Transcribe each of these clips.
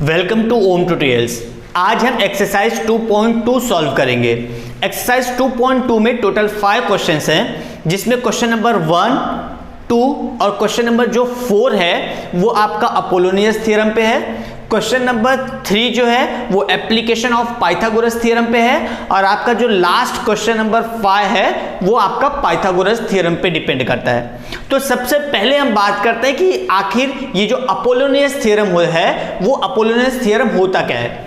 Welcome two ohm tutorials. आज हम exercise 2.2 solve करेंगे। एक्सरसाइज 2.2 में टोटल 5 क्वेश्चंस हैं, जिसमें क्वेश्चन नंबर 1, 2 और क्वेश्चन नंबर जो 4 है वो आपका अपोलोनियस थ्योरम पे है। क्वेश्चन नंबर 3 जो है वो एप्लीकेशन ऑफ पाइथागोरस थ्योरम पे है, और आपका जो लास्ट क्वेश्चन नंबर 5 है वो आपका पाइथागोरस थ्योरम पे डिपेंड करता है। तो सबसे पहले हम बात करते हैं कि आखिर ये जो अपोलोनियस थ्योरम है वो अपोलोनियस थ्योरम होता क्या है।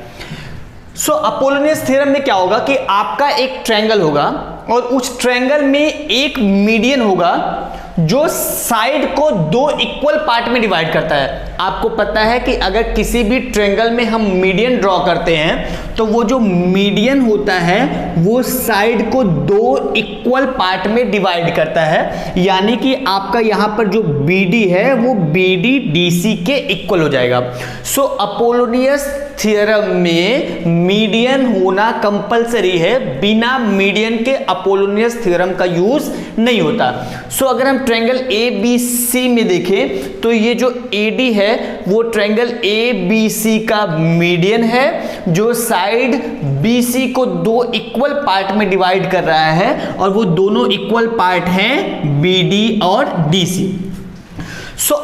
अपोलोनियस थ्योरम में क्या होगा कि आपका एक ट्रायंगल होगा और उस ट्रायंगल में एक मीडियन होगा जो साइड को 2 इक्वल पार्ट में डिवाइड करता है। आपको पता है कि अगर किसी भी ट्रायंगल में हम मीडियन ड्रॉ करते हैं तो वो जो मीडियन होता है वो साइड को 2 इक्वल पार्ट में डिवाइड करता है, यानी कि आपका यहां पर जो BD है वो BD DC के इक्वल हो जाएगा। अपोलोनियस थ्योरम में मीडियन होना कंपलसरी है, बिना मीडियन के अपोलोनियस थ्योरम का यूज नहीं होता। अगर हम ट्रायंगल ABC में देखें तो ये जो AD है वो ट्रायंगल ABC का मीडियन है जो साइड BC को 2 इक्वल पार्ट में डिवाइड कर रहा है, और वो दोनों इक्वल पार्ट हैं BD और DC।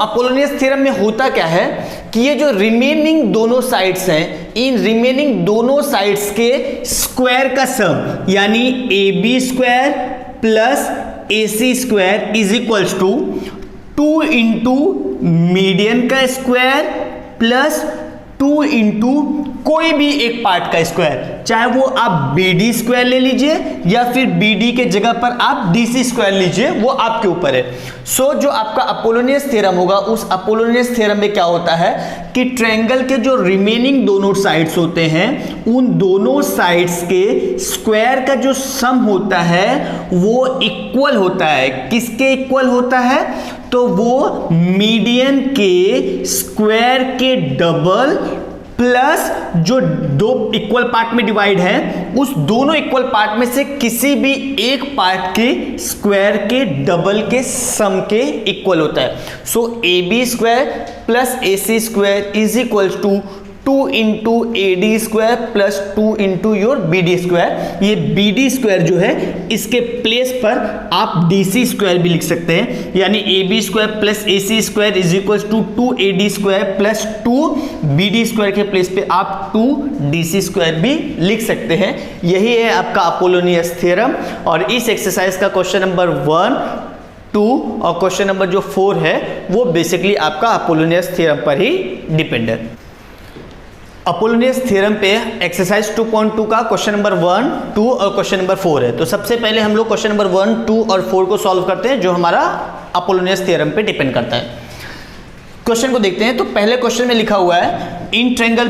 अपोलोनियस थ्योरम में होता क्या है कि ये जो रिमेनिंग दोनों साइड्स हैं, इन रिमेनिंग दोनों साइड्स के स्क्वायर का सम, यानी AB square plus AC square is equals to 2 into median का स्क्वायर प्लस 2 इंटू कोई भी एक पार्ट का स्क्वायर, चाहे वो आप BD स्क्वायर ले लीजिए या फिर BD के जगह पर आप DC स्क्वायर लीजिए, वो आपके ऊपर है। जो आपका अपोलोनियस थ्योरम होगा, उस अपोलोनियस थ्योरम में क्या होता है कि ट्रायंगल के जो रिमेनिंग दोनों साइड्स होते हैं उन दोनों साइड्स के स्क्वायर का जो सम होता है वो इक्वल होता है। किसके इक्वल होता है? तो वो मीडियन के स्क्वायर के डबल प्लस जो 2 इक्वल पार्ट में डिवाइड है उस दोनों इक्वल पार्ट में से किसी भी एक पार्ट के स्क्वायर के डबल के सम के इक्वल होता है। AB square plus AC square is equal to 2 into AD square plus 2 into your BD square. ये BD स्क्वायर जो है इसके प्लेस पर आप DC स्क्वायर भी लिख सकते हैं, यानी AB square plus AC square is equal to 2AD square plus 2BD square के प्लेस पे आप 2DC स्क्वायर भी लिख सकते हैं। यही है आपका अपोलोनियस थ्योरम, और इस एक्सरसाइज का क्वेश्चन नंबर 1, 2 और क्वेश्चन नंबर जो 4 है वो बेसिकली आपका अपोलोनियस थ्योरम पर ही डिपेंड है। अपोलोनियस थ्योरम पे एक्सरसाइज 2.2 का क्वेश्चन नंबर 1, 2 और क्वेश्चन नंबर 4 है। तो सबसे पहले हम लोग क्वेश्चन नंबर 1, 2 और 4 को सॉल्व करते हैं जो हमारा अपोलोनियस थ्योरम पे डिपेंड करता है। क्वेश्चन को देखते हैं। तो पहले क्वेश्चन में लिखा हुआ है इन ट्रायंगल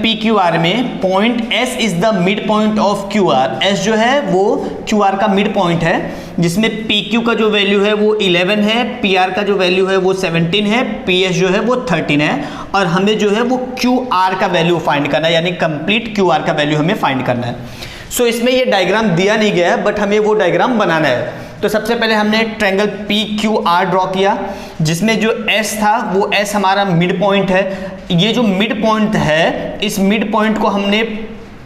PQR में point S is the mid point of QR। S जो है वो QR का मिड पॉइंट है, जिसमें PQ का जो वैल्यू है वो 11 है, PR का जो वैल्यू है वो 17 है, PS जो है वो 13 है, और हमें जो है वो QR का वैल्यू फाइंड करना है, यानी कंप्लीट QR का वैल्यू हमें फाइंड करना है। इसमें ये डायग्राम दिया नहीं गया है, बट हमें वो डायग्राम बनाना है। तो सबसे पहले हमने ट्रायंगल PQR ड्रॉ किया, जिसमें जो S था वो S हमारा मिड पॉइंट है। ये जो मिड पॉइंट है, इस मिड पॉइंट को हमने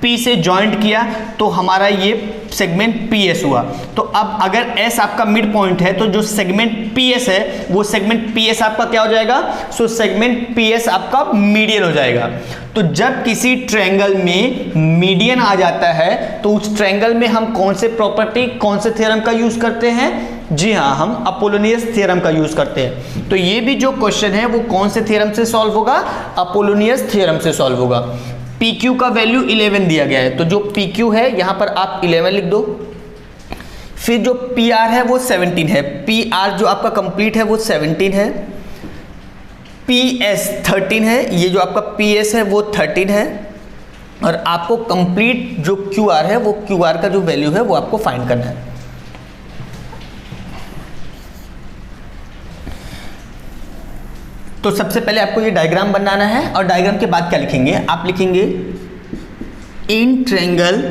P से जॉइंट किया तो हमारा ये सेगमेंट PS हुआ। तो अब अगर S आपका मिड पॉइंट है तो जो सेगमेंट PS है वो सेगमेंट PS आपका क्या हो जाएगा? सेगमेंट PS आपका मीडियन हो जाएगा। तो जब किसी ट्रायंगल में मीडियन आ जाता है तो उस ट्रायंगल में हम कौन से प्रॉपर्टी, कौन से थ्योरम का यूज करते हैं? जी हाँ, हम अपोलोनियस थ्योरम का यूज करते हैं। तो ये भी जो क्वेश्चन है वो कौन से थ्योरम से सॉल्व होगा? अपोलोनियस थ्योरम से सॉल्व होगा। PQ का वैल्यू 11 दिया गया है, तो जो PQ है यहां पर आप 11 लिख दो। फिर जो PR है वो 17 है, PR जो आपका कंप्लीट है वो 17 है, PS 13 है, ये जो आपका PS है वो 13 है, और आपको कंप्लीट जो QR है वो QR का जो वैल्यू है वो आपको फाइंड करना है। तो सबसे पहले आपको ये डायग्राम बनाना है, और डायग्राम के बाद क्या लिखेंगे? आप लिखेंगे in triangle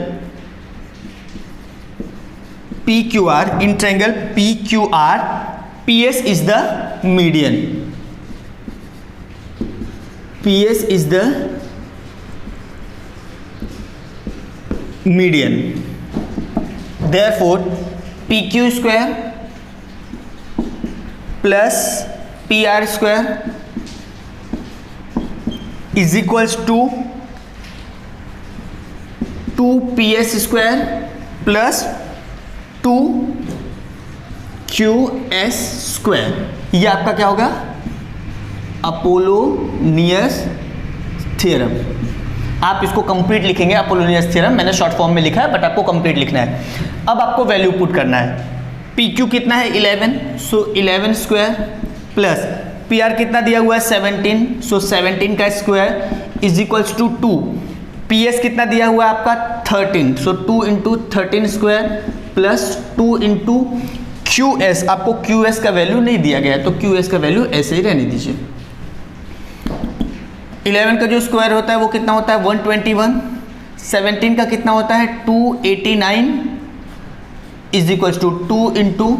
PQR PS is the median. PS is the median. Therefore, PQ square plus PR square is equals to 2PS square plus 2QS square. ये आपका क्या होगा? Apollonius theorem. आप इसको कंप्लीट लिखेंगे अपोलोनियस थ्योरम, मैंने शॉर्ट फॉर्म में लिखा है बट आपको कंप्लीट लिखना है. अब आपको वैल्यू पुट करना है. PQ कितना है? 11, सो 11 स्क्वायर प्लस PR कितना दिया हुआ है? 17, सो 17 का square is equals to 2. PS कितना दिया हुआ है आपका? 13, so 2 into 13 square plus 2 into QS. आपको QS का वैल्यू नहीं दिया गया है तो QS का वैल्यू ऐसे ही रहने दीजिए. 11 का जो स्क्वायर होता है वो कितना होता है? 121. 17 का कितना होता है? 289 इज इक्वल्स टू 2 इंटू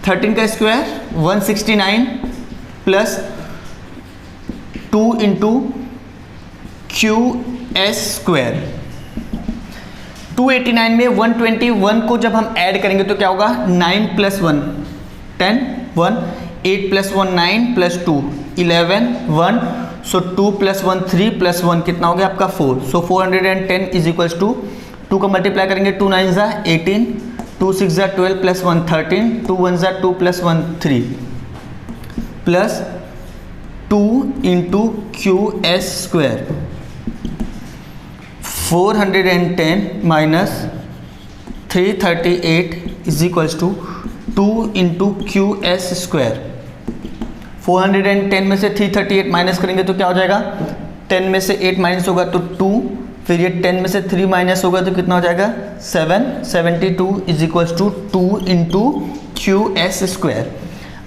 13 का square 169 plus 2 into QS square. 289 में 121 को जब हम ऐड करेंगे तो क्या होगा? 9 प्लस 1 10, 1 8 प्लस 1 9 प्लस 2 11 1, सो 2 प्लस 1 3 प्लस 1 कितना हो गया आपका? 4. सो 410 इज इक्वल्स टू 2 का मल्टीप्लाई करेंगे 2 9 ज़ा 18, 2 6 ज़ा 12 प्लस 1 13, 2 1 ज़ा 2 plus 1 3 plus 2 into QS square. 410 minus 338 is equals to 2 into QS square. 410 में से 338 माइनस करेंगे तो क्या हो जाएगा? 10 में से 8 माइनस होगा तो 2, फिर ये 10 में से 3 माइनस होगा तो कितना हो जाएगा? 7. 72 is equals to 2 into QS square.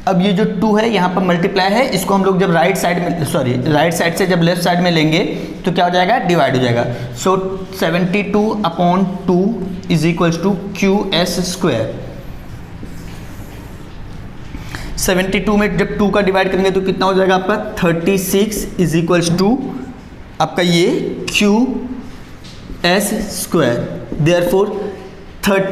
अब ये जो 2 है यहाँ पर मल्टीप्लाई है, इसको हम लोग जब राइट साइड से जब लेफ्ट साइड में लेंगे तो क्या हो जाएगा? डिवाइड हो जाएगा. So 72/2 is equals to QS square. 72 में जब 2 का डिवाइड करेंगे तो कितना हो जाएगा आपका? 36 इज इक्वल्स टू आपका ये QS स्क्वायर. देयरफॉर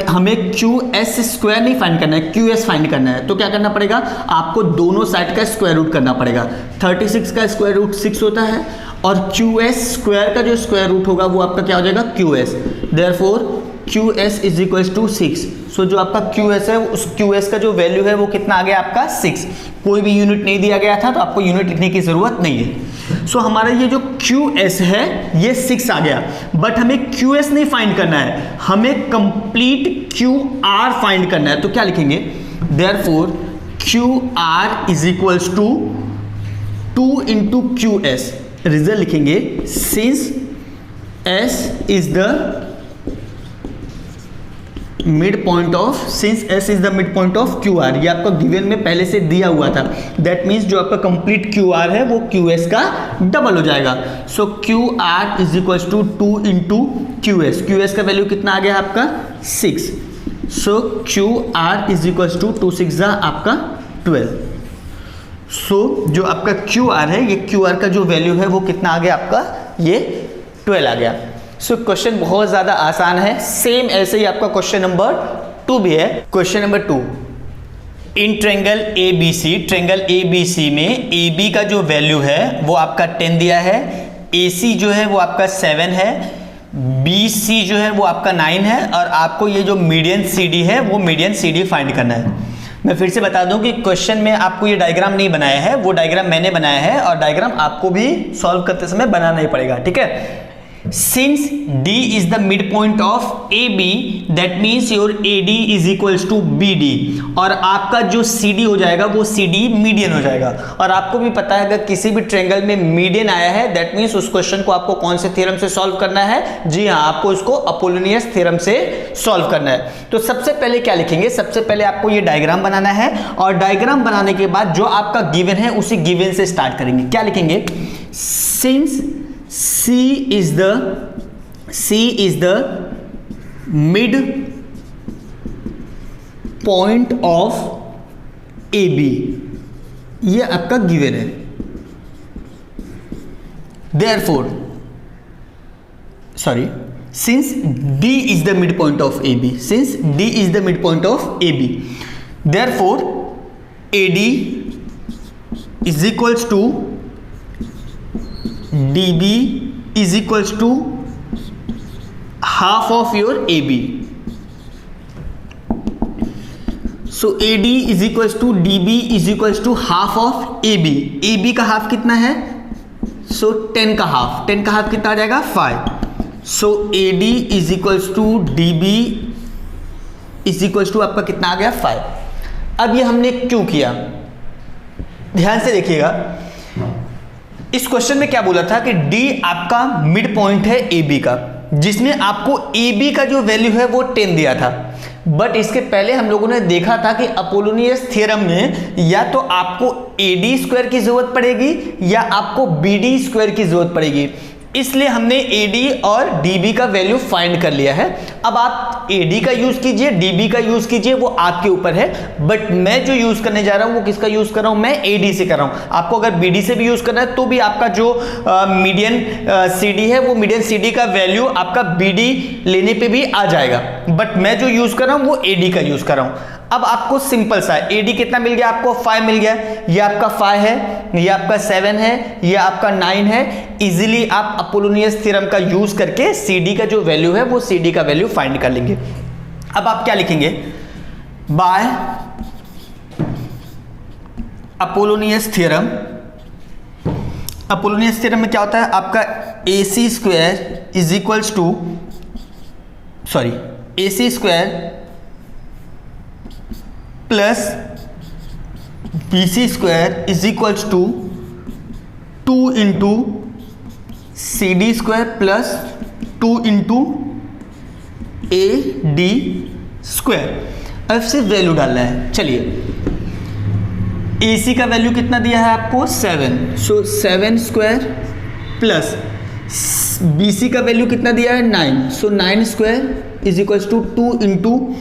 हमें QS स्क्वायर नहीं फाइंड करना है, QS फाइंड करना है. तो क्या करना पड़ेगा? आपको दोनों साइड का स्क्वायर रूट करना पड़ेगा. 36 का स्क्वायर रूट 6 होता है और QS स्क्वायर का जो स्क्वायर रूट होगा वो आपका क्या हो जाएगा? QS. Therefore QS is equals to 6. So जो आपका QS है उस QS का जो वैल्यू है वो कितना आ गया आपका? 6. कोई भी यूनिट नहीं दिया गया था तो आपको यूनिट लिखने की जरूरत नहीं है. सो हमारा ये जो QS है ये 6 आ गया, बट हमें QS नहीं फाइंड करना है, हमें कंप्लीट QR फाइंड करना है. तो क्या लिखेंगे? Therefore QR is equals to 2 into QS. Result लिखेंगे since S is the mid point of S is the mid point of QR. ये आपका गिवन में पहले से दिया हुआ था. दैट मीन्स जो आपका कंप्लीट QR है वो QS का डबल हो जाएगा. So QR is equals to 2 into QS. QS का वैल्यू कितना आ गया आपका? 6. So QR is equals to 2 6 आपका 12. सो जो आपका QR है ये QR का जो वैल्यू है वो कितना आ गया आपका? ये 12 आ गया. सो क्वेश्चन बहुत ज़्यादा आसान है. सेम ऐसे ही आपका क्वेश्चन नंबर 2 भी है. Question number 2, in triangle triangle ABC में AB का जो वैल्यू है वो आपका 10 दिया है, AC जो है वो आपका 7 है, BC जो है वो आपका 9 है और आपको ये जो मीडियन CD है वो मीडियन CD फाइंड करना है. मैं फिर से बता दूं कि क्वेश्चन में आपको ये डायग्राम नहीं बनाया है, वो डायग्राम मैंने बनाया है और डायग्राम आपको भी सॉल्व करते समय बनाना ही पड़ेगा. ठीक है. Since D is the midpoint of AB, that means your AD is equals to BD. और आपका जो CD हो जाएगा वो CD मीडियन हो जाएगा. और आपको भी पता है अगर किसी भी ट्रायंगल में मीडियन आया है दैट मीन्स उस क्वेश्चन को आपको कौन से थ्योरम से सॉल्व करना है? जी हाँ, आपको उसको अपोलोनियस थ्योरम से सॉल्व करना है. तो सबसे पहले क्या लिखेंगे? सबसे पहले आपको ये डायग्राम बनाना है और डायग्राम बनाने के बाद जो आपका गिवन है उसी गिवन से स्टार्ट करेंगे. क्या लिखेंगे? Since C is the mid point of AB. ये आपका गिवन है. Therefore, since D is the midpoint of AB, therefore AD is equals to DB is equals to half of your AB. So AD is equals to DB is equals to half of AB. AB का half कितना है? So 10 का half कितना आ जाएगा? 5. So AD is equals to DB is equals to आपका कितना आ गया? 5. अब ये हमने क्यों किया? ध्यान से देखिएगा, इस क्वेश्चन में क्या बोला था कि D आपका मिड पॉइंट है AB का, जिसमें आपको AB का जो वैल्यू है वो 10 दिया था। बट इसके पहले हम लोगों ने देखा था कि अपोलोनियस थ्योरम में या तो आपको AD स्क्वायर की जरूरत पड़ेगी या आपको BD स्क्वायर की जरूरत पड़ेगी, इसलिए हमने AD और DB का वैल्यू फाइंड कर लिया है। अब आप AD का यूज कीजिए, DB का यूज कीजिए, वो आपके ऊपर है। बट मैं जो यूज करने जा रहा हूं वो किसका यूज कर रहा हूं? मैं AD से कर रहा हूं। आपको अगर BD से भी यूज करना है तो भी आपका जो मीडियन CD है वो मीडियन CD का वैल्यू आपका BD लेने पे भी आ जाएगा। बट मैं जो यूज कर रहा हूं वो AD का यूज कर रहा हूं। अब आपको सिंपल सा AD कितना मिल गया? आपको 5 मिल गया। ये आपका 5 है, ये आपका 7 है, ये आपका 9 है। इजीली आप अपोलोनियस थ्योरम का यूज करके CD का जो वैल्यू है वो CD का वैल्यू फाइंड कर लेंगे। अब आप क्या लिखेंगे? By Apollonius theorem. Apollonius theorem में क्या होता है? आपका AC square is equals to AC square plus BC square is equals to 2 into CD square plus 2 into AD square. अब सिर्फ वैल्यू डालना है। चलिए, AC का वैल्यू कितना दिया है आपको? 7। सो 7 स्क्वायर प्लस BC का वैल्यू कितना दिया है? 9। So 9 square is equals to 2 into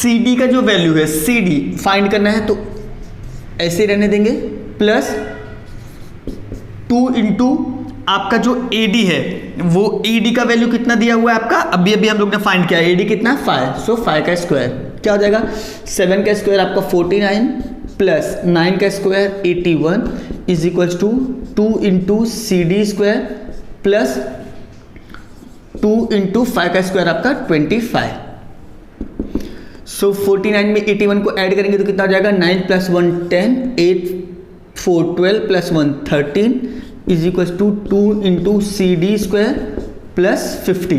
CD का जो वैल्यू है CD फाइंड करना है तो ऐसे रहने देंगे, प्लस 2 इंटू आपका जो AD है वो AD का वैल्यू कितना दिया हुआ है आपका? अभी हम लोग ने फाइंड किया। AD कितना? 5। सो 5 का स्क्वायर क्या हो जाएगा? 7 का स्क्वायर आपका 49 प्लस 9 का square 81 is equals to 2 into CD square plus 2 into 5 का स्क्वायर आपका 25। सो 49 में 81 को ऐड करेंगे तो कितना हो जाएगा? 9 plus 1 10, 8 4 12 plus 1 13 is equal to 2 into CD square plus 50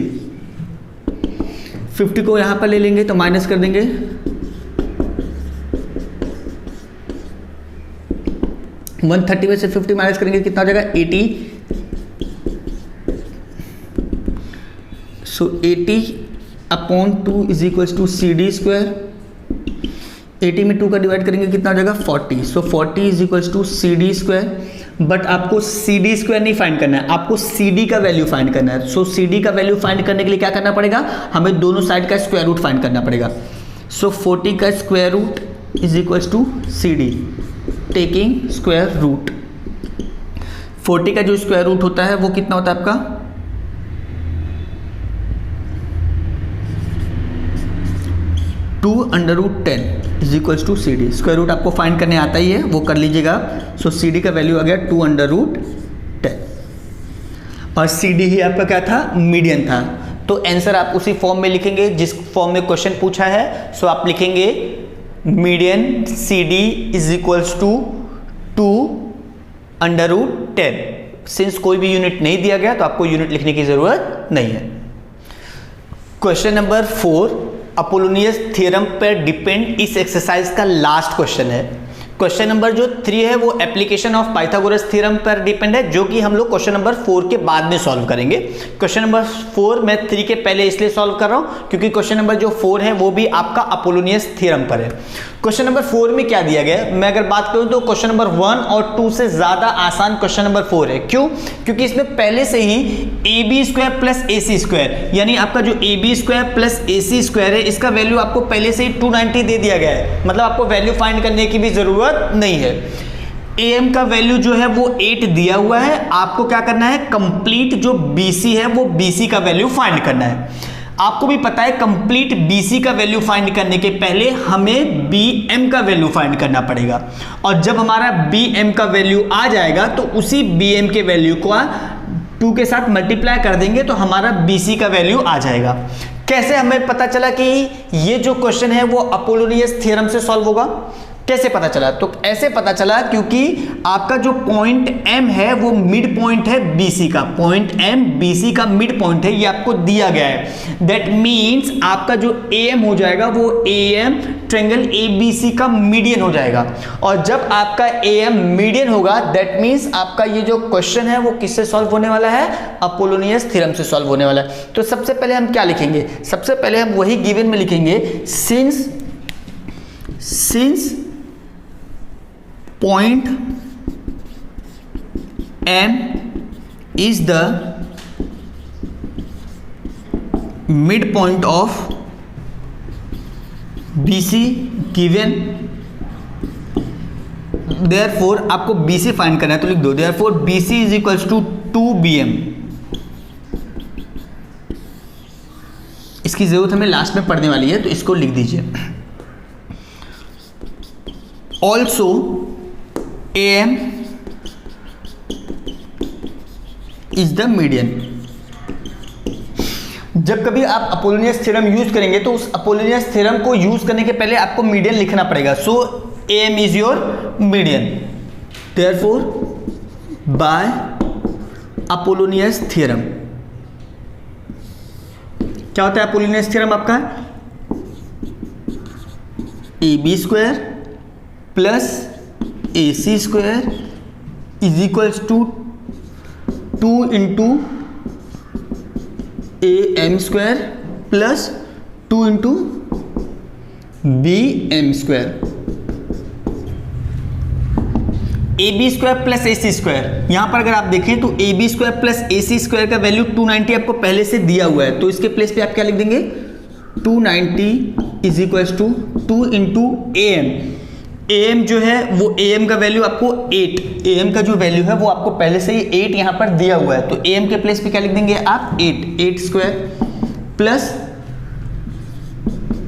को यहाँ पर ले लेंगे तो माइनस कर देंगे। 130 में से 50 माइनस करेंगे कितना हो जाएगा? 80। So 80 upon 2 is equals to CD square. 80 में 2 का डिवाइड करेंगे कितना हो जाएगा? 40। So 40 is equals to CD square. But आपको CD स्क्वायर नहीं फाइंड करना है, आपको CD का वैल्यू फाइंड करना है। सो CD का वैल्यू फाइंड करने के लिए क्या करना पड़ेगा? हमें दोनों साइड का स्क्वायर रूट फाइंड करना पड़ेगा। सो 40 का square root is equals to CD taking square root. 40 का जो स्क्वायर रूट होता है वो कितना होता है आपका? 2√10 is equals to CD। Square root आपको फाइंड करने आता ही है, वो कर लीजिएगा। सो CD का वैल्यू आ गया 2√10 और CD ही आपका क्या था? मीडियन था। तो आंसर आप उसी फॉर्म में लिखेंगे जिस फॉर्म में क्वेश्चन पूछा है। सो आप लिखेंगे median CD is equals to 2√10। Since कोई भी यूनिट नहीं दिया गया तो आपको यूनिट लिखने की जरूरत नहीं है। क्वेश्चन नंबर 4 अपोलोनियस थ्योरम पर डिपेंड इस एक्सरसाइज का लास्ट क्वेश्चन है। क्वेश्चन नंबर जो 3 है वो एप्लीकेशन ऑफ पाइथागोरस थ्योरम पर डिपेंड है, जो कि हम लोग क्वेश्चन नंबर 4 के बाद में सॉल्व करेंगे। क्वेश्चन नंबर 4 मैं 3 के पहले इसलिए सॉल्व कर रहा हूं क्योंकि क्वेश्चन नंबर जो 4 है वो भी आपका अपोलोनियस थ्योरम पर है। क्वेश्चन नंबर 4 में क्या दिया गया है? मैं अगर बात करूं तो क्वेश्चन नंबर 1 और 2 से ज्यादा आसान क्वेश्चन नंबर 4 है। क्यों? क्योंकि इसमें पहले से ही AB square plus AC square, यानी आपका जो AB square plus AC square है इसका वैल्यू आपको पहले से ही 290 दे दिया गया है। मतलब आपको वैल्यू फाइंड करने की भी जरूरत नहीं है। AM का वैल्यू जो है वो 8 दिया हुआ है, आपको क्या करना है, कंप्लीट जो BC है वो BC का वैल्यू फाइंड करना है। आपको भी पता है कंप्लीट BC का वैल्यू फाइंड करने के पहले हमें BM का वैल्यू फाइंड करना पड़ेगा, और जब हमारा BM का वैल्यू आ जाएगा तो उसी BM के वैल्यू को 2 के साथ मल्टीप्लाई कर देंगे तो हमारा BC का वैल्यू आ जाएगा। कैसे हमें पता चला कि ये जो क्वेश्चन है वो अपोलोनियस थ्योरम से सॉल्व होगा? कैसे पता चला? तो ऐसे पता चला क्योंकि आपका जो पॉइंट M है वो मिड पॉइंट है BC का, पॉइंट M BC का मिड पॉइंट है, ये आपको दिया गया है। दैट मीन्स आपका जो AM हो जाएगा वो AM ट्रायंगल ABC का मीडियन हो जाएगा, और जब आपका AM मीडियन होगा दैट मीन्स आपका ये जो क्वेश्चन है वो किससे सॉल्व होने वाला है? अपोलोनियस थ्योरम से सॉल्व होने वाला है। तो सबसे पहले हम क्या लिखेंगे? सबसे पहले हम वही गिवन में लिखेंगे, since point M is the midpoint of BC given, therefore आपको BC फाइंड करना है तो लिख दो therefore BC is equals to 2BM। इसकी जरूरत हमें लास्ट में पढ़ने वाली है तो इसको लिख दीजिए। Also AM is the median. जब कभी आप अपोलोनियस थ्योरम यूज करेंगे तो उस अपोलोनियस थ्योरम को यूज करने के पहले आपको मीडियन लिखना पड़ेगा। So AM is your median, therefore by Apollonius theorem. क्या होता है अपोलोनियस थ्योरम आपका? AB square plus AC square is equals to 2 into AM square plus 2 into BM square. AB square plus AC square, यहां पर अगर आप देखें तो AB square plus AC square का वैल्यू 290 आपको पहले से दिया हुआ है, तो इसके प्लेस पे आप क्या लिख देंगे? 290 is equals to 2 into AM। AM जो है वो AM का वैल्यू आपको 8, AM का जो वैल्यू है वो आपको पहले से ही 8 यहाँ पर दिया हुआ है, तो AM के प्लेस पे क्या लिख देंगे आप? 8 square plus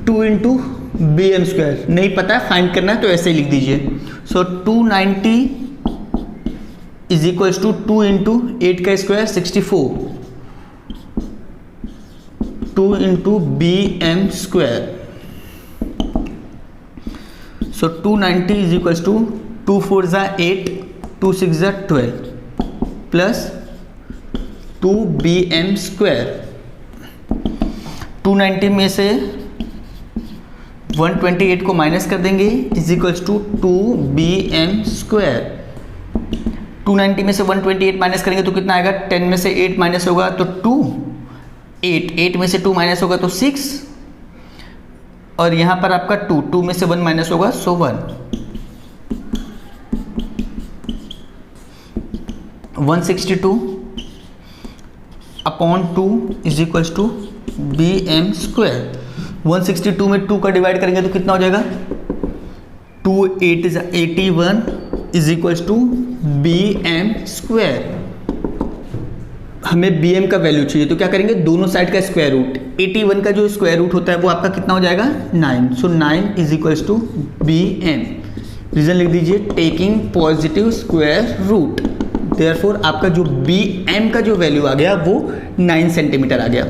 2 into BM square. नहीं पता है, फाइंड करना है तो ऐसे ही लिख दीजिए। सो 290 इज इक्वल्स टू 2 इंटू 8 का square 64, 2 into BM square. So 290 is equals to 2 4 जा 8, 2 6 जा 12 प्लस 2 BM स्क्वायर। 290 में से 128 को माइनस कर देंगे is equals to 2 BM square. 290 में से 128 माइनस करेंगे तो कितना आएगा? 10 में से 8 माइनस होगा तो 2, 8 में से 2 माइनस होगा तो 6, और यहां पर आपका 2 में से 1 माइनस होगा so 1। 162 upon 2 is equals to BM square. 162 में 2 का डिवाइड करेंगे तो कितना हो जाएगा? 2 8 is 81 is equals to BM square. हमें BM का वैल्यू चाहिए तो क्या करेंगे? दोनों साइड का स्क्वायर रूट। 81 का जो स्क्वायर रूट होता है वो आपका कितना हो जाएगा? 9। So 9 is equals to BM। Reason लिख दीजिए, taking positive square root, therefore आपका जो BM का जो वैल्यू आ गया वो 9 सेंटीमीटर आ गया।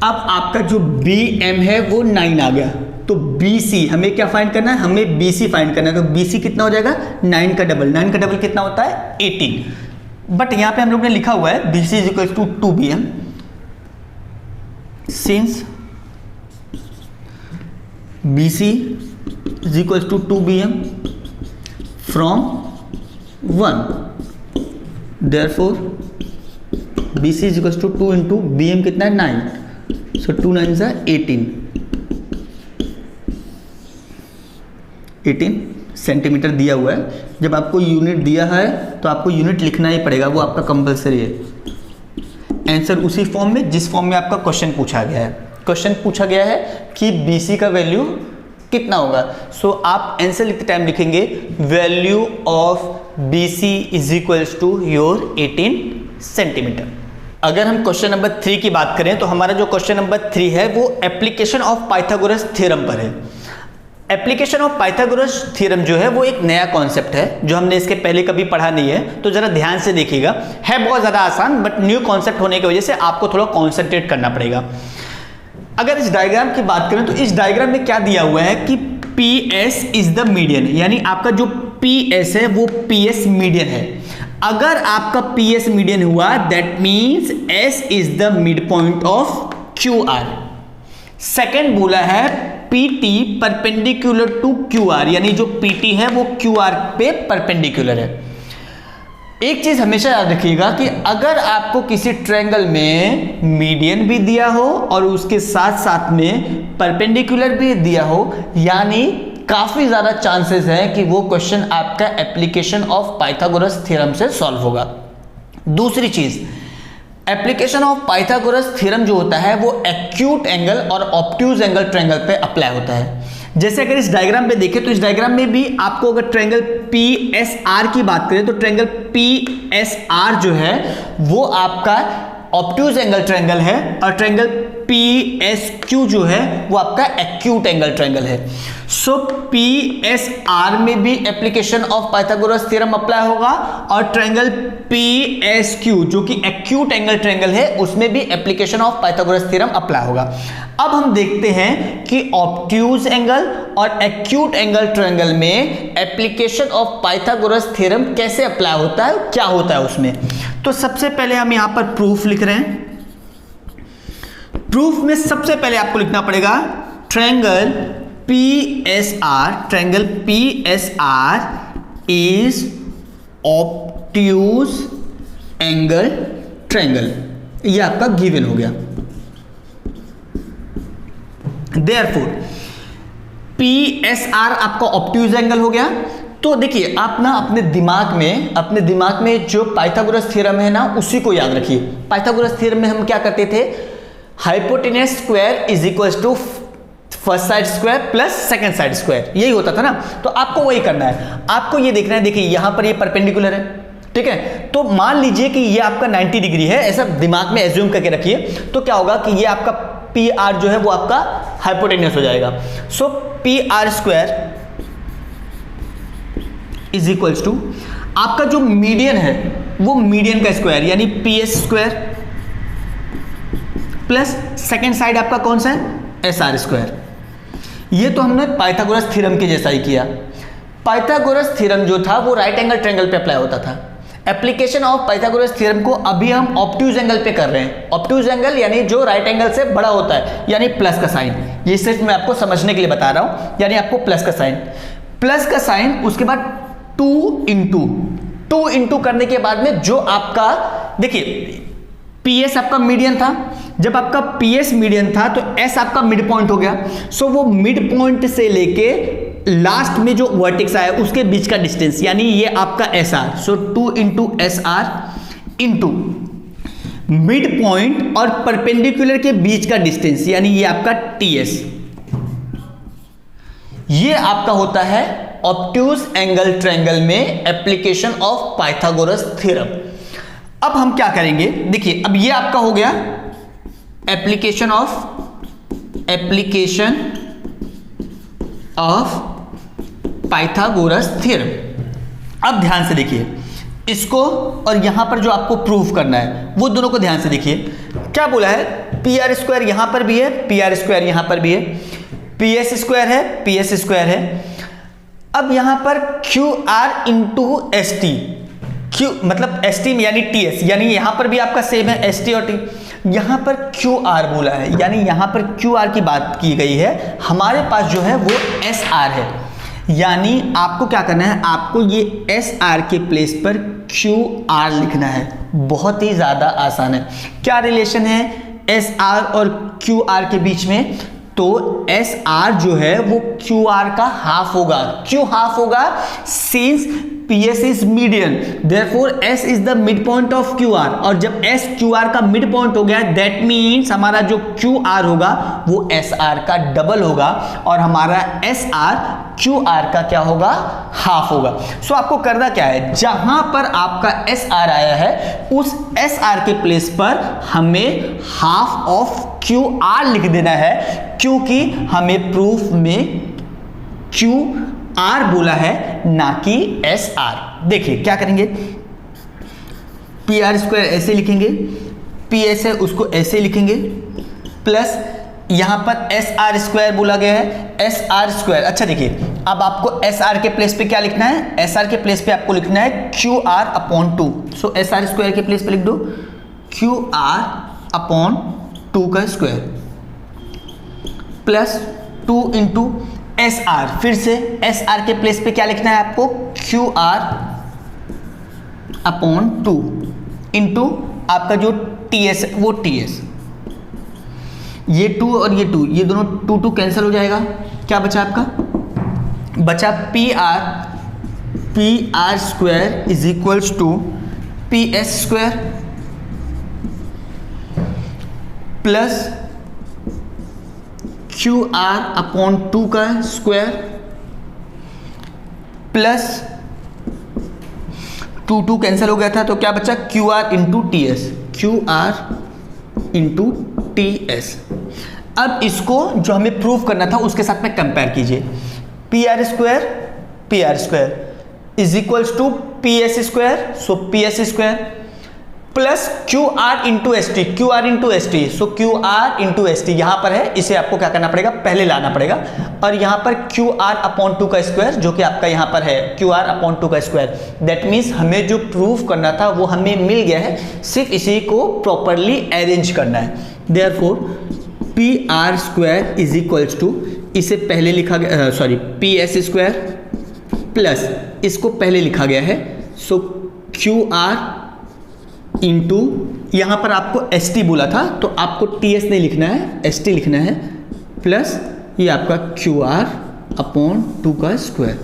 अब आपका जो BM है वो 9 आ गया, तो BC हमें क्या फाइंड करना है? हमें BC फाइंड करना है। तो BC कितना हो जाएगा? 9 का डबल। 9 का डबल कितना होता है? 18। बट यहां पे हम लोग ने लिखा हुआ है BC is equal to 2BM since BC is equal to 2BM from 1, therefore BC is equal to 2 into BM कितना है? 9। सो 2 9 जा 18 सेंटीमीटर दिया हुआ है। जब आपको यूनिट दिया है तो आपको यूनिट लिखना ही पड़ेगा, वो आपका कंपलसरी है। आंसर उसी फॉर्म में जिस फॉर्म में आपका क्वेश्चन पूछा गया है। क्वेश्चन पूछा गया है कि BC का वैल्यू कितना होगा? सो आप आंसर लिखते टाइम लिखेंगे value of BC is equals to your 18 centimetre. अगर हम क्वेश्चन नंबर 3 की बात करें तो हमारा जो क्वेश्चन नंबर 3 है वो एप्लीकेशन ऑफ पाइथागोरस थ्योरम पर है। एप्लीकेशन ऑफ पाइथागोरस थ्योरम जो है वो एक नया कॉन्सेप्ट है जो हमने इसके पहले कभी पढ़ा नहीं है, तो जरा ध्यान से देखिएगा। है बहुत ज़्यादा आसान, बट न्यू कॉन्सेप्ट होने की वजह से आपको थोड़ा कॉन्सेंट्रेट करना पड़ेगा। अगर इस डायग्राम की बात करें तो इस डायग्राम में क्या दिया हुआ है कि PS इज द मीडियन, यानी आपका जो PS है वो PS मीडियन है। अगर आपका PS मीडियन हुआ that means S is the mid point of QR। Second बोला है PT परपेंडिकुलर टू QR, यानी जो PT है वो QR पे परपेंडिकुलर है। एक चीज हमेशा याद रखिएगा कि अगर आपको किसी ट्रायंगल में मीडियन भी दिया हो और उसके साथ साथ में परपेंडिकुलर भी दिया हो, यानी काफी ज्यादा चांसेस है कि वो क्वेश्चन आपका एप्लीकेशन ऑफ पाइथागोरस थ्योरम से सॉल्व होगा। दूसरी चीज, एप्लीकेशन ऑफ पाइथागोरस थ्योरम जो होता है वो एक्यूट एंगल और ऑब्ट्यूज एंगल ट्रायंगल पे अप्लाई होता है। जैसे अगर इस डायग्राम पे देखें तो इस डायग्राम में भी आपको अगर ट्रायंगल PSR की बात करें तो ट्रायंगल PSR जो है वो आपका ऑब्ट्यूज एंगल ट्रायंगल है और ट्रायंगल PSQ जो है वो आपका एक्यूट एंगल ट्रायंगल है। सो PSR में भी application of Pythagoras theorem apply होगा और ट्रायंगल PSQ जो कि एक्यूट एंगल ट्रायंगल है उसमें भी application of Pythagoras theorem apply होगा। अब हम देखते हैं कि ऑब्ट्यूज एंगल और एक्यूट एंगल ट्रायंगल में एप्लीकेशन ऑफ पाइथागोरस थ्योरम कैसे अप्लाई होता है, क्या होता है उसमें। तो सबसे पहले हम यहां पर प्रूफ लिख रहे हैं। प्रूफ में सबसे पहले आपको लिखना पड़ेगा triangle PSR is obtuse angle triangle, ये आपका गिवन हो गया। Therefore, PSR आपका ऑब्ट्यूज एंगल हो गया। तो देखिए आप ना अपने दिमाग में जो पाइथागोरस थ्योरम है ना उसी को याद रखिए। पाइथागोरस थ्योरम में हम क्या करते थे, hypotenuse square is equal to first side square plus second side square, यही होता था ना। तो आपको वही करना है, आपको ये देखना है। देखिए यहां पर ये परपेंडिकुलर है, ठीक है, तो मान लीजिए कि ये आपका 90 डिग्री है, ऐसा दिमाग में एज्यूम करके रखिए। तो क्या होगा कि ये आपका PR जो है वो आपका हाइपोटेन्यूस हो जाएगा। So PR square is equals to आपका जो मीडियन है वो मीडियन का स्क्वायर यानी PS square plus second side आपका कौन सा है, SR स्क्वायर। ये तो हमने पाइथागोरस थ्योरम के जैसा ही किया। पाइथागोरस थ्योरम जो था वो राइट एंगल ट्रायंगल पे अप्लाई होता था। एप्लीकेशन ऑफ पाइथागोरस थ्योरम को अभी हम ऑब्ट्यूज एंगल पे कर रहे हैं। ऑब्ट्यूज एंगल यानी जो राइट एंगल से बड़ा होता है, यानी प्लस का साइन। ये सिर्फ मैं आपको समझने के लिए बता रहा हूं, यानी आपको प्लस का साइन उसके बाद 2 इंटू करने के बाद में जो आपका देखिए PS आपका मीडियन था। जब आपका PS मीडियन था तो S आपका मिड पॉइंट हो गया। सो वो मिड पॉइंट से लेके लास्ट में जो वर्टेक्स आया उसके बीच का डिस्टेंस यानी ये आपका SR। सो 2 into SR into mid point और परपेंडिकुलर के बीच का डिस्टेंस यानी ये आपका TS। ये आपका होता है ऑब्ट्यूज एंगल ट्रायंगल में एप्लीकेशन ऑफ पाइथागोरस थ्योरम। अब हम क्या करेंगे, देखिए अब ये आपका हो गया एप्लीकेशन ऑफ पाइथागोरस थ्योरम। अब ध्यान से देखिए इसको और यहां पर जो आपको प्रूफ करना है वो दोनों को ध्यान से देखिए। क्या बोला है, PR स्क्वायर यहां पर भी है, PR स्क्वायर यहां पर भी है, PS स्क्वायर है, PS स्क्वायर है। अब यहां पर QR इंटू ST, Q मतलब ST यानी TS, यानी यहां पर भी आपका सेम है ST और T। यहां पर QR बोला है यानी यहां पर QR की बात की गई है, हमारे पास जो है वो SR है। यानी आपको क्या करना है, आपको ये SR के प्लेस पर QR लिखना है। बहुत ही ज्यादा आसान है। क्या रिलेशन है SR और QR के बीच में, तो SR जो है वो QR का हाफ होगा। क्यों हाफ होगा, since P S is median, therefore S is the mid point of Q R, और जब एस क्यू आर का मिड पॉइंट हो गया दैट मीन्स हमारा जो क्यू आर होगा वो एस आर का डबल होगा, और हमारा एस आर क्यू आर का क्या होगा, हाफ होगा। सो आपको करना क्या है, जहां पर आपका एस आर आया है उस एस आर के प्लेस पर हमें हाफ ऑफ क्यू आर लिख देना है, क्योंकि हमें प्रूफ में क्यू आर बोला है ना कि एस आर। देखिए क्या करेंगे, पी आर स्क्वायर ऐसे लिखेंगे, पी एस है उसको ऐसे लिखेंगे, प्लस यहां पर एस आर स्क्वायर बोला गया है, एस आर स्क्वायर। अच्छा देखिए, अब आपको एस आर के प्लेस पे क्या लिखना है, एस आर के प्लेस पे आपको लिखना है क्यू आर अपॉन 2। सो एस आर स्क्वायर के प्लेस पे लिख दो क्यू आर अपॉन 2 का square plus 2 into S R. फिर से एस आर के प्लेस पे क्या लिखना है आपको, क्यू आर अपॉन 2 इंटू आपका जो टी एस वो टी एस, ये 2 और ये 2, ये दोनों 2 2 कैंसिल हो जाएगा। क्या बचा आपका, बचा P R square is equals to P S square plus Q R upon 2 का स्क्वायर प्लस 2 2 कैंसिल हो गया था, तो क्या बचा Q R into T S, Q R into T S. अब इसको जो हमें प्रूव करना था उसके साथ में कंपेयर कीजिए, P R square is equals to P S square, so P S square plus Q R into S T, Q R into S T, so Q R into S T यहां पर है, इसे आपको क्या करना पड़ेगा, पहले लाना पड़ेगा, और यहां पर क्यू आर अपॉन 2 का स्क्वायर जो कि आपका यहां पर है क्यू आर अपॉन 2 का स्क्वायर। दैट मीन्स हमें जो प्रूव करना था वो हमें मिल गया है, सिर्फ इसी को प्रॉपरली अरेंज करना है। Therefore P R square is equals to, इसे पहले लिखा गया, sorry P S square plus इसको पहले लिखा गया है, सो क्यू आर इंटू यहां पर आपको एस टी बोला था तो आपको टी एस नहीं लिखना है, एस टी लिखना है, प्लस ये आपका क्यू आर अपॉन 2 का स्क्वायर।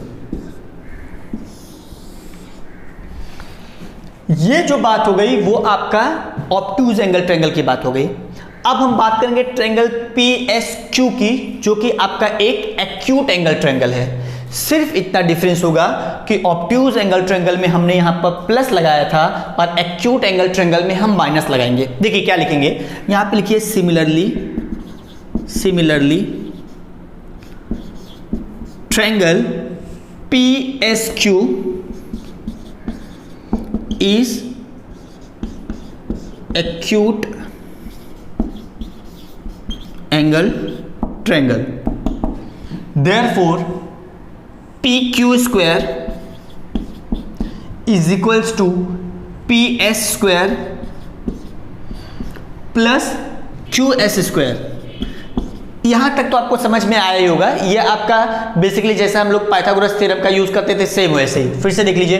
ये जो बात हो गई वो आपका ऑब्ट्यूज एंगल ट्रायंगल की बात हो गई। अब हम बात करेंगे ट्रायंगल पी एस क्यू की, जो कि आपका एक एक्यूट एंगल ट्रायंगल है। सिर्फ इतना डिफरेंस होगा कि ऑब्ट्यूज एंगल ट्रायंगल में हमने यहां पर प्लस लगाया था और एक्यूट एंगल ट्रायंगल में हम माइनस लगाएंगे। देखिए क्या लिखेंगे, यहां पे लिखिए similarly triangle P S Q is acute angle triangle, therefore P Q square is equals to P S square plus Q S square. यहां तक तो आपको समझ में आया ही होगा, ये आपका बेसिकली जैसे हम लोग पाइथागोरस थ्योरम का यूज करते थे सेम वैसे ही। फिर से देख लीजिए,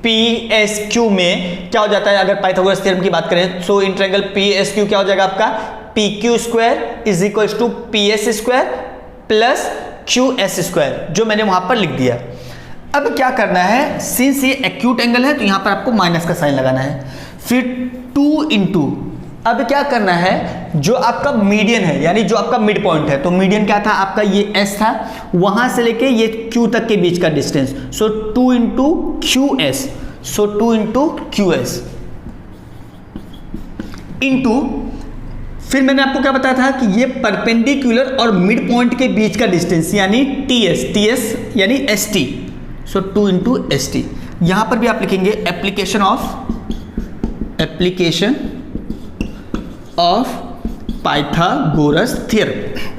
पी एस क्यू में क्या हो जाता है, अगर पाइथागोरस थ्योरम की बात करें so in triangle P S Q क्या हो जाएगा आपका, P Q square is equals to P S square plus Q S square, जो मैंने वहां पर लिख दिया। अब क्या करना है, सिंस ये एक्यूट एंगल है तो यहां पर आपको माइनस का साइन लगाना है, फिर 2 इंटू, अब क्या करना है, जो आपका मीडियन है यानी जो आपका मिड पॉइंट है, तो मीडियन क्या था आपका, ये एस था, वहां से लेके ये क्यू तक के बीच का डिस्टेंस, सो 2 इंटू क्यू एस, सो 2 इंटू क्यू एस इंटू, फिर मैंने आपको क्या बताया था कि ये परपेंडिकुलर और मिड पॉइंट के बीच का डिस्टेंस यानी टी एस यानी एस टी, सो 2 इंटू एस टी। यहां पर भी आप लिखेंगे एप्लीकेशन ऑफ पाइथागोरस थ्योरम।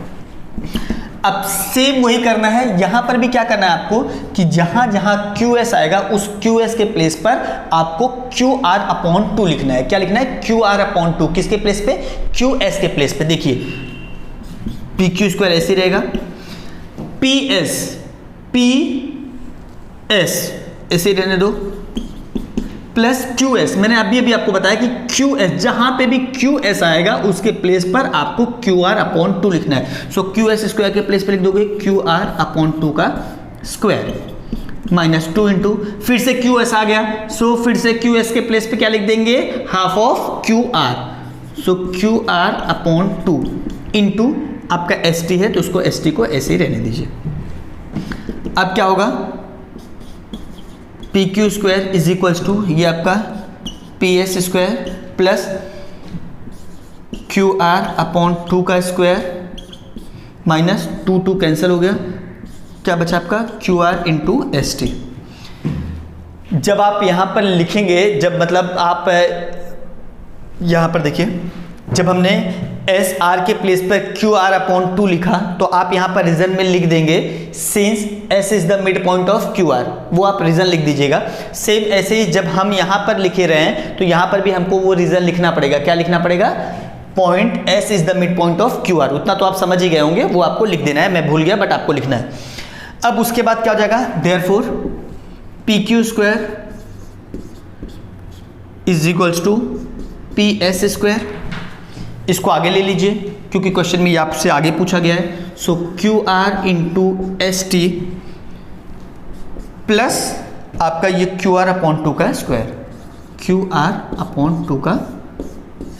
अब सेम वही करना है, यहां पर भी क्या करना है आपको कि जहां जहां क्यू एस आएगा उस क्यू एस के प्लेस पर आपको क्यू आर अपॉन 2 लिखना है। क्या लिखना है, क्यू आर अपॉन 2, किसके प्लेस पे, क्यू एस के प्लेस पे। देखिए पी क्यू स्क्वायर ऐसे रहेगा, पी एस ऐसे रहने दो, प्लस क्यू एस, मैंने अभी आपको बताया कि क्यू एस जहां पे भी क्यू एस आएगा उसके प्लेस पर आपको क्यू आर अपॉन 2 लिखना है। सो क्यू एस स्क्वायर के प्लेस पे लिख दोगे क्यू आर अपॉन 2 का स्क्वायर माइनस 2 इंटू फिर से क्यू एस आ गया, सो फिर से क्यू एस के प्लेस पे क्या लिख देंगे, half of Q R, so Q R upon 2 into आपका एस टी है तो उसको एस टी को ऐसे ही रहने दीजिए। अब क्या होगा, P Q square is equals to ये आपका P S square plus Q R upon 2 का स्क्वायर माइनस 2 कैंसिल हो गया, क्या बचा आपका Q R into S T. जब आप यहाँ पर लिखेंगे, जब मतलब आप यहाँ पर देखिए, जब हमने एस आर के प्लेस पर क्यू आर अपॉन 2 लिखा तो आप यहाँ पर रीजन में लिख देंगे since S is the mid point of Q R, वो आप रीजन लिख दीजिएगा। सेम ऐसे ही जब हम यहाँ पर लिखे रहे हैं तो यहाँ पर भी हमको वो रीजन लिखना पड़ेगा, क्या लिखना पड़ेगा, point S is the mid point of Q R. उतना तो आप समझ ही गए होंगे, वो आपको लिख देना है, मैं भूल गया बट आपको लिखना है। अब उसके बाद क्या हो जाएगा, therefore P Q square is equals to P S square, इसको आगे ले लीजिए क्योंकि क्वेश्चन में आपसे आगे पूछा गया है। So Q R into S T plus आपका ये क्यू आर अपॉन 2 का स्क्वायर, क्यू आर अपॉन 2 का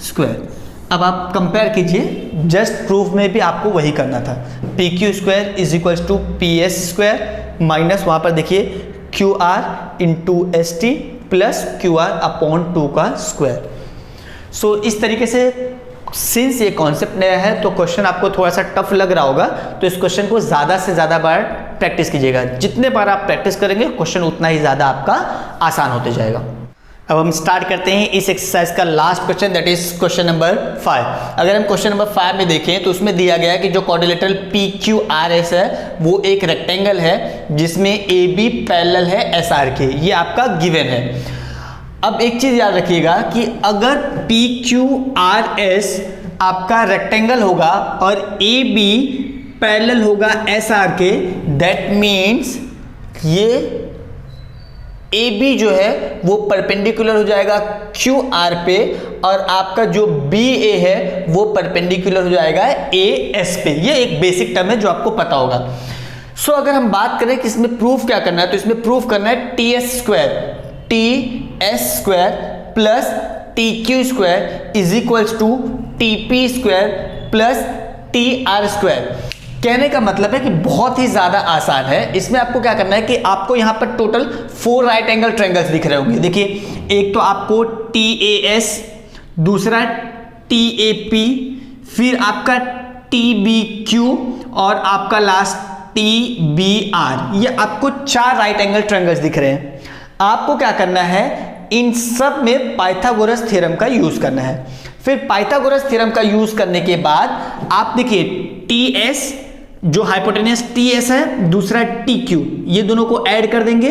स्क्वायर। अब आप कंपेयर कीजिए, जस्ट प्रूफ में भी आपको वही करना था, P Q square is equals to P S square minus वहाँ पर देखिए Q R into S T plus Q R upon 2 का स्क्वायर। सो इस तरीके से सिंस ये कॉन्सेप्ट नया है तो क्वेश्चन आपको थोड़ा सा टफ लग रहा होगा, तो इस क्वेश्चन को ज़्यादा से ज़्यादा बार प्रैक्टिस कीजिएगा। जितने बार आप प्रैक्टिस करेंगे क्वेश्चन उतना ही ज़्यादा आपका आसान होते जाएगा। अब हम स्टार्ट करते हैं इस एक्सरसाइज का last question, that is question number 5। अगर हम क्वेश्चन नंबर 5 में देखें तो उसमें दिया गया है कि जो quadrilateral P Q R S है वो एक रेक्टेंगल है जिसमें ए बी पैरेलल है एस आर के, ये आपका गिवन है। अब एक चीज याद रखिएगा कि अगर पी क्यू आर एस आपका रेक्टेंगल होगा और ए बी पैरेलल होगा एस आर के, दैट मीन्स ये ए बी जो है वो परपेंडिकुलर हो जाएगा क्यू आर पे और आपका जो बी ए है वो परपेंडिकुलर हो जाएगा ए एस पे। ये एक बेसिक टर्म है जो आपको पता होगा। सो अगर हम बात करें कि इसमें प्रूफ क्या करना है, तो इसमें प्रूफ करना है T S square plus T Q square is equals to T P square plus T R square. कहने का मतलब है कि बहुत ही ज्यादा आसान है। इसमें आपको क्या करना है कि आपको यहां पर टोटल 4 राइट एंगल ट्रायंगल्स दिख रहे होंगे। देखिए, एक तो आपको टी ए एस, दूसरा टी ए पी, फिर आपका टी बी क्यू और आपका लास्ट टी बी आर। ये आपको 4 राइट एंगल ट्रायंगल्स दिख रहे हैं। आपको क्या करना है, इन सब में पाइथागोरस थ्योरम का यूज करना है। फिर पाइथागोरस थ्योरम का यूज करने के बाद आप देखिए टी एस जो हाइपोटेन्यूस टी एस है, दूसरा टी क्यू, ये दोनों को ऐड कर देंगे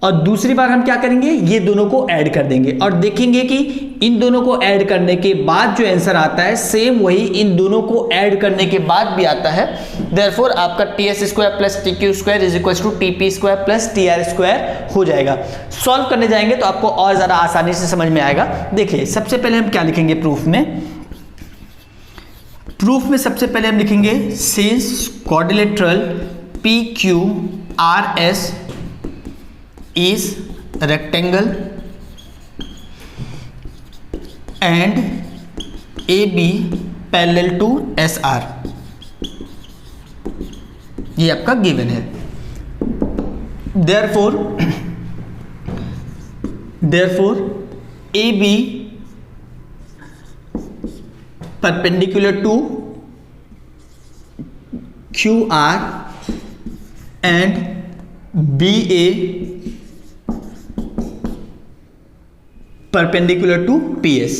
और दूसरी बार हम क्या करेंगे, ये दोनों को ऐड कर देंगे और देखेंगे कि इन दोनों को ऐड करने के बाद जो आंसर आता है सेम वही इन दोनों को ऐड करने के बाद भी आता है। देयरफॉर आपका T S square plus T Q square is equal to T P square plus T R square हो जाएगा। सॉल्व करने जाएंगे तो आपको और ज्यादा आसानी से समझ में आएगा। देखिए, सबसे पहले हम क्या लिखेंगे प्रूफ में सबसे पहले हम लिखेंगे since quadrilateral P Q R S is rectangle and A B parallel to S R, ये आपका गिवन है। Therefore A B perpendicular to QR and BA perpendicular to PS।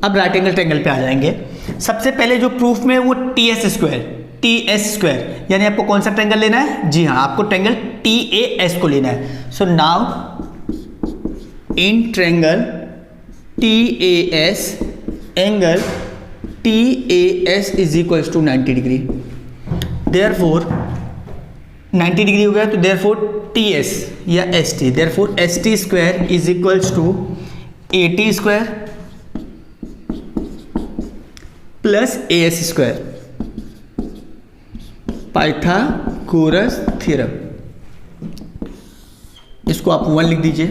अब राइट एंगल ट्रायंगल पे आ जाएंगे। सबसे पहले जो प्रूफ में वो टी एस स्क्वायर यानी आपको कौन सा ट्रायंगल लेना है, जी हाँ, आपको ट्रायंगल टी ए एस को लेना है। So now in triangle T A S angle T A S is equal to 90 degree. Therefore 90 degree हो गया तो देयरफॉर टी एस या S T, therefore S T square is equal to A T square plus AS square, Pythagoras theorem. इसको आप 1 लिख दीजिए।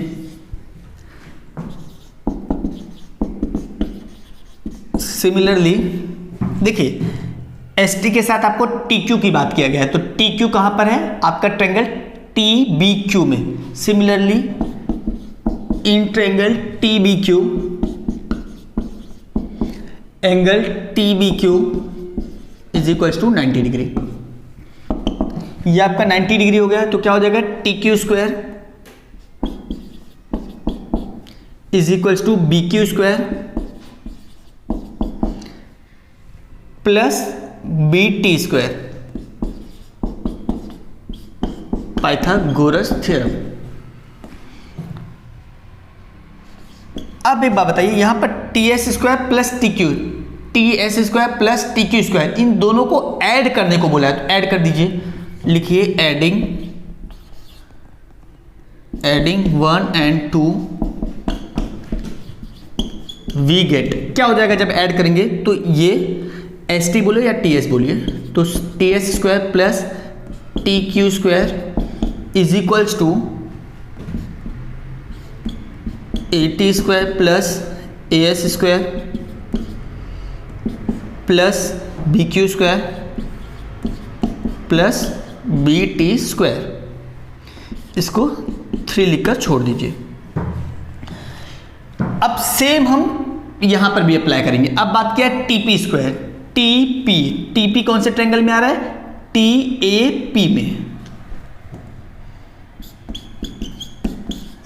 Similarly देखिए ST के साथ आपको TQ की बात किया गया है, तो TQ कहां पर है? आपका ट्रायंगल TBQ में। Similarly in triangle TBQ, angle TBQ is equal to 90 degree. ये आपका 90 डिग्री हो गया, तो क्या हो जाएगा? TQ square is equal to BQ square plus BT square, Pythagoras theorem. अब एक बात बताइए, यहां पर TS square plus TS square plus TQ square, इन दोनों को ऐड करने को बोला है, तो ऐड कर दीजिए। लिखिए एडिंग 1 and 2 वी गेट। क्या हो जाएगा जब ऐड करेंगे? तो ये ST बोलिए या TS बोलिए, तो TS square plus TQ square is equals to AT square plus AS square plus BQ square plus BT square. इसको 3 लिखकर छोड़ दीजिए। अब सेम हम यहां पर भी अप्लाई करेंगे। अब बात किया TP स्क्वायर, TP कौन से ट्रायंगल में आ रहा है? TAP में।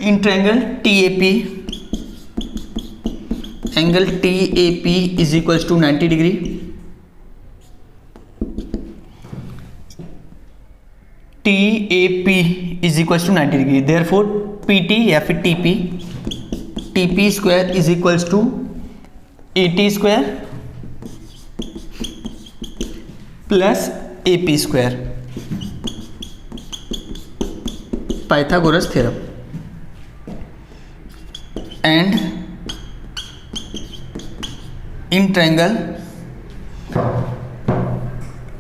In triangle TAP, angle TAP is equal to 90 degree. TAP is equal to 90 degree, therefore PT या फिर TP square is equal to AT square plus AP square, Pythagoras theorem. And in triangle,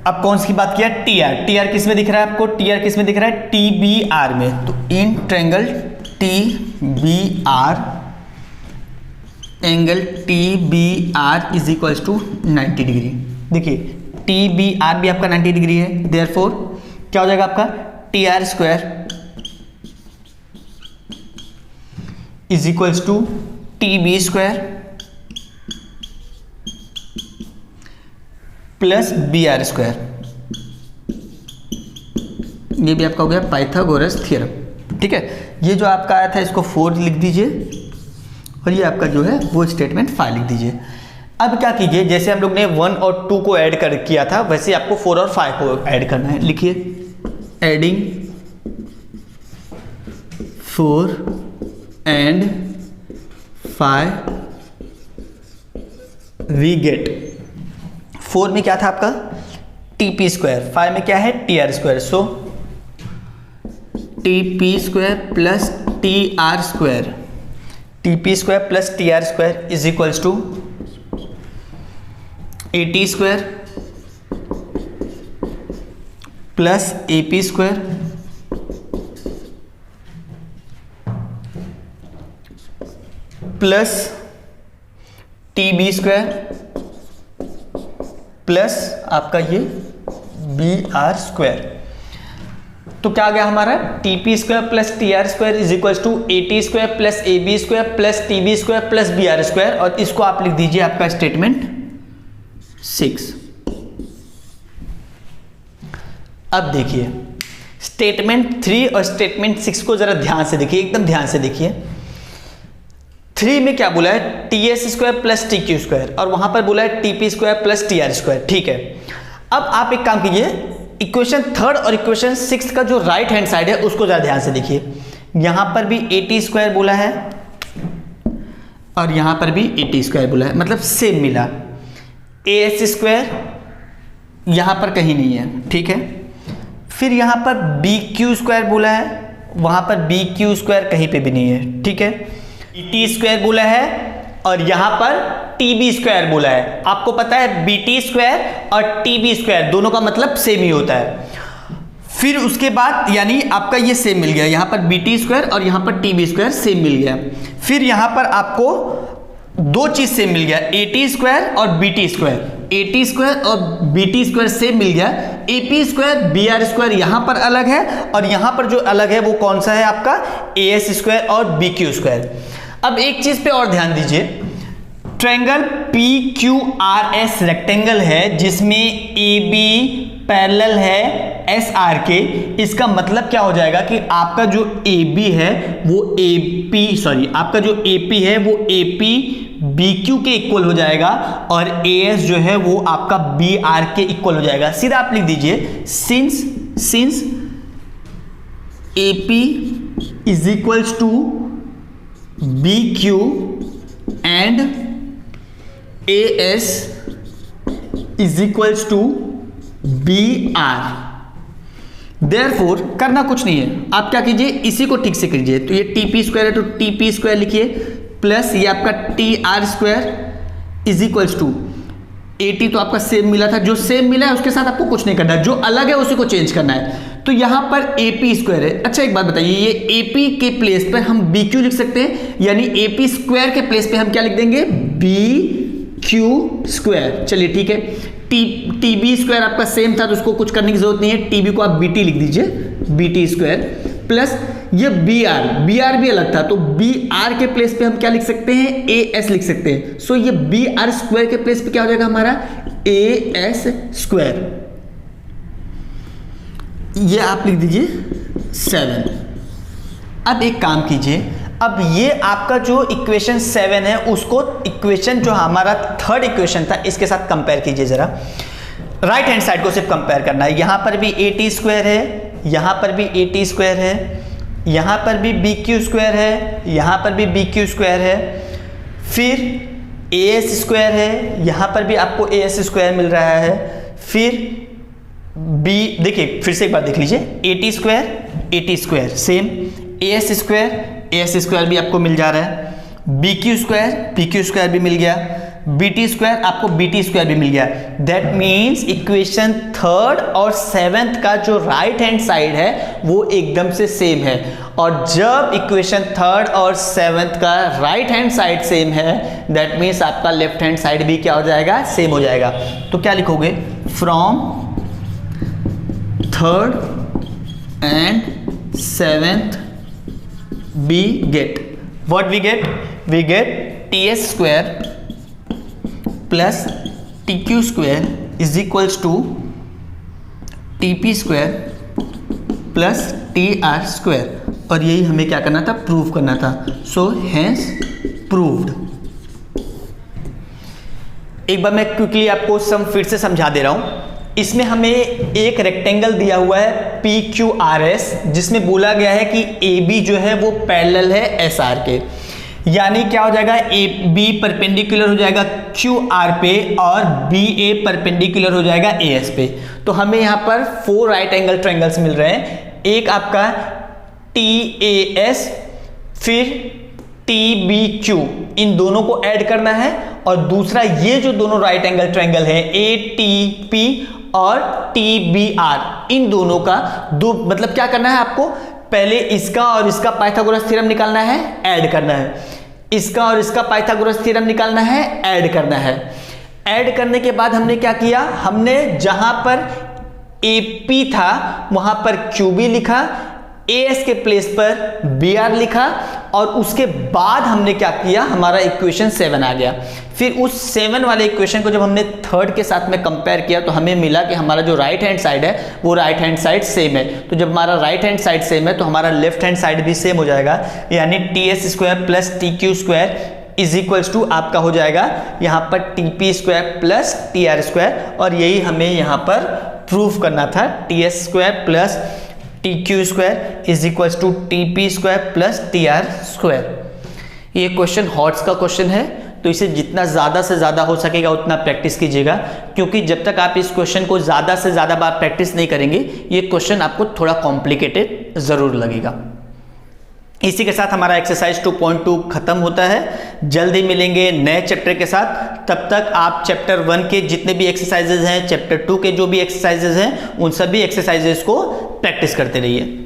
अब कौन सी बात किया? TR किस में दिख रहा है आपको? TR किस में दिख रहा है? TBR में। तो in triangle TBR, angle TBR is equal to 90 degree. देखिए TBR भी आपका 90 डिग्री है, देयरफॉर क्या हो जाएगा आपका? TR square is equal to TB square plus BR square. ये भी आपका हो गया पाइथागोरस थ्योरम। ठीक है, ये जो आपका आया था इसको 4 लिख दीजिए और ये आपका जो है वो स्टेटमेंट 5 लिख दीजिए। अब क्या कीजिए, जैसे हम लोग ने 1 और 2 को ऐड कर किया था, वैसे आपको 4 और 5 को ऐड करना है। लिखिए एडिंग 4 and 5 वी गेट। 4 में क्या था आपका? TP स्क्वायर, 5 में क्या है? TR square. So TP square plus TR square, TP square plus TR square is equals to AT square plus AP square plus TB square plus आपका ये BR square. तो क्या आ गया हमारा? TP square plus TR square is equal to AT square plus AB square plus TB square plus BR square, और इसको आप लिख दीजिए आपका स्टेटमेंट 6। अब देखिए स्टेटमेंट 3 और स्टेटमेंट 6 को जरा ध्यान से देखिए, एकदम ध्यान से देखिए। 3 में क्या बोला है? TS square plus TQ square, और वहां पर बोला है TP square plus TR square. ठीक है, अब आप एक काम कीजिए, इक्वेशन 3 और इक्वेशन 6 का जो राइट हैंड साइड है उसको जरा ध्यान से देखिए। यहां पर भी AT स्क्वायर बोला है और यहां पर भी AT स्क्वायर बोला है, मतलब सेम मिला। AS स्क्वायर यहां पर कहीं नहीं है, ठीक है। फिर यहां पर BQ स्क्वायर बोला है, वहां पर BQ स्क्वायर कहीं पे भी नहीं है, ठीक है। ET स्क्वायर बोला है और यहां पर टीबी स्क्वायर बोला है। आपको पता है बीटी स्क्वायर और टीबी स्क्वायर दोनों का मतलब सेम ही होता है। फिर उसके बाद यानी आपका ये सेम मिल गया, यहां पर बीटी स्क्वायर और यहां पर टीबी स्क्वायर सेम मिल गया। फिर यहां पर आपको दो चीज सेम मिल गया, एटी स्क्वायर और बीटी स्क्वायर। एटी स्क्वायर और बीटी स्क्वायर सेम मिल गया। AP square B R square यहां पर अलग है और यहां पर जो अलग है वो कौन सा है आपका, ए एस स्क्वायर और बी क्यू स्क्वायर। अब एक चीज पे और ध्यान दीजिए, triangle P Q R S rectangle है जिसमें ए बी पैरेलल है एस आर के। इसका मतलब क्या हो जाएगा कि आपका जो ए बी है वो आपका जो ए पी है वो ए पी बी क्यू के इक्वल हो जाएगा और ए एस जो है वो आपका बी आर के इक्वल हो जाएगा। सीधा आप लिख दीजिए since A P is equals to B Q and A S is equals to B R. Therefore करना कुछ नहीं है, आप क्या कीजिए इसी को ठीक से कीजिए। तो ये टी पी स्क्वायर है तो टी पी स्क्वायर लिखिए प्लस ये आपका T R square is equals to A T. तो आपका सेम मिला था, जो सेम मिला है उसके साथ आपको कुछ नहीं करना है, जो अलग है उसी को चेंज करना है। तो यहां पर ए पी स्क्वायर है। अच्छा एक बात बताइए, ये ए पी के प्लेस पर हम बी क्यू लिख सकते हैं, यानी ए पी स्क्वायर के प्लेस पे हम क्या लिख देंगे, बी क्यू स्क्वायर। चलिए ठीक है, टी बी स्क्वायर आपका सेम था तो उसको कुछ करने की जरूरत नहीं है, टीबी को आप बीटी लिख दीजिए, बीटी स्क्वायर प्लस ये बी आर भी अलग था तो बी आर के प्लेस पे हम क्या लिख सकते हैं, ए एस लिख सकते हैं। सो ये बी आर स्क्वायर के प्लेस पे क्या हो जाएगा हमारा, ए एस स्क्वायर। ये आप लिख दीजिए 7। अब एक काम कीजिए, अब ये आपका जो इक्वेशन 7 है उसको इक्वेशन जो हमारा थर्ड इक्वेशन था इसके साथ कंपेयर कीजिए जरा। राइट हैंड साइड को सिर्फ कंपेयर करना है। यहां पर भी ए टी स्क्वायर है, यहां पर भी ए टी स्क्वायर है, यहां पर भी बी क्यू स्क्वायर है, यहां पर भी बी क्यू स्क्वायर है, फिर ए एस स्क्वायर है, यहां पर भी आपको ए एस स्क्वायर मिल रहा है, फिर बी, देखिए फिर से एक बार देख लीजिए, ए T square same, A S square भी आपको मिल जा रहा है, बी क्यू स्क्वायर भी मिल गया, बी टी स्क्वायर आपको बी टी स्क्वायर भी मिल गया। दैट मीन्स इक्वेशन थर्ड और सेवेंथ का जो राइट हैंड साइड है वो एकदम से सेम है। और जब इक्वेशन थर्ड और सेवेंथ का राइट हैंड साइड सेम है दैट मीन्स आपका लेफ्ट हैंड साइड भी क्या हो जाएगा, सेम हो जाएगा। तो क्या लिखोगे, from third and seventh we get what we get ts square plus tq square is equals to tp square plus tr square। और यही हमें क्या करना था, प्रूव करना था। सो hence proved। एक बार मैं क्विकली आपको सम फिर से समझा दे रहा हूं। इसमें हमें एक रेक्टेंगल दिया हुआ है पी क्यू आर एस जिसमें बोला गया है कि ए बी जो है वो पैरेलल है एस आर के, यानी क्या हो जाएगा, ए बी परपेंडिकुलर हो जाएगा क्यू आर पे और बी ए परपेंडिकुलर हो जाएगा ए एस पे। तो हमें यहाँ पर 4 राइट एंगल ट्रायंगल्स मिल रहे हैं, एक आपका टी ए एस फिर टी बी क्यू, इन दोनों को ऐड करना है, और दूसरा ये जो दोनों राइट एंगल ट्रायंगल है ए टी पी और टी बी आर, इन दोनों का दो मतलब क्या करना है आपको, पहले इसका और इसका पाइथागोरस थ्योरम निकालना है, ऐड करना है, इसका और इसका पाइथागोरस थ्योरम निकालना है, ऐड करना है। ऐड करने के बाद हमने क्या किया, हमने जहां पर ए पी था वहां पर क्यू बी लिखा, ए एस के प्लेस पर बी आर लिखा, और उसके बाद हमने क्या किया, हमारा इक्वेशन 7 आ गया। फिर उस 7 वाले इक्वेशन को जब हमने थर्ड के साथ में कंपेयर किया तो हमें मिला कि हमारा जो राइट हैंड साइड है वो राइट हैंड साइड सेम है। तो जब हमारा राइट हैंड साइड सेम है तो हमारा लेफ्ट हैंड साइड भी सेम हो जाएगा, यानी T S square plus T Q square is equals to आपका हो जाएगा यहाँ पर T P square plus T R square. और यही हमें यहाँ पर प्रूफ करना था, T S square plus T Q square is equals to T P square plus T R square. ये क्वेश्चन हॉट्स का क्वेश्चन है तो इसे जितना ज़्यादा से ज़्यादा हो सकेगा उतना प्रैक्टिस कीजिएगा, क्योंकि जब तक आप इस क्वेश्चन को ज़्यादा से ज़्यादा बार प्रैक्टिस नहीं करेंगे ये क्वेश्चन आपको थोड़ा कॉम्प्लिकेटेड ज़रूर लगेगा। इसी के साथ हमारा एक्सरसाइज 2.2 खत्म होता है। जल्द ही मिलेंगे नए चैप्टर के साथ। तब तक आप चैप्टर 1 के जितने भी एक्सरसाइजेज हैं, चैप्टर 2 के जो भी एक्सरसाइजेज हैं, उन सभी एक्सरसाइजेज को प्रैक्टिस करते रहिए।